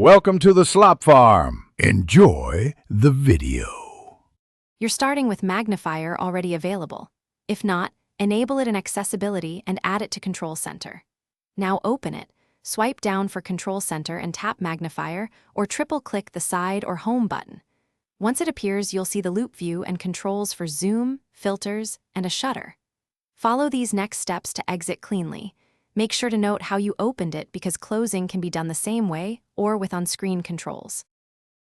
Welcome to the Slop Farm. Enjoy the video. You're starting with Magnifier already available. If not, enable it in Accessibility and add it to Control Center. Now open it, swipe down for Control Center and tap Magnifier, or triple-click the side or home button. Once it appears, you'll see the loop view and controls for zoom, filters, and a shutter. Follow these next steps to exit cleanly. Make sure to note how you opened it because closing can be done the same way or with on-screen controls.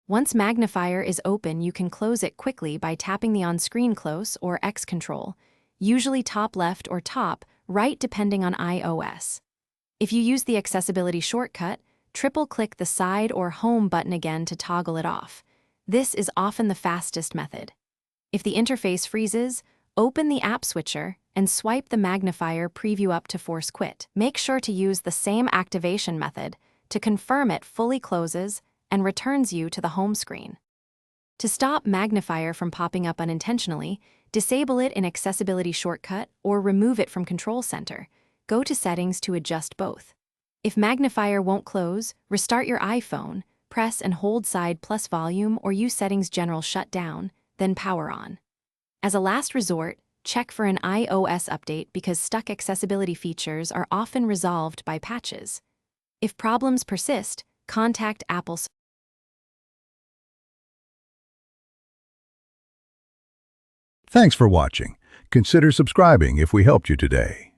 Once Magnifier is open, you can close it quickly by tapping the on-screen close or X control, usually top left or top right depending on iOS. If you use the accessibility shortcut, triple-click the side or home button again to toggle it off. This is often the fastest method. If the interface freezes, open the app switcher and swipe the Magnifier preview up to force quit. Make sure to use the same activation method to confirm it fully closes and returns you to the home screen. To stop Magnifier from popping up unintentionally, disable it in Accessibility Shortcut or remove it from Control Center. Go to Settings to adjust both. If Magnifier won't close, restart your iPhone, press and hold side plus volume or use Settings General Shutdown, then power on. As a last resort, check for an iOS update because stuck accessibility features are often resolved by patches. If problems persist, contact Apple. Thanks for watching. Consider subscribing if we helped you today.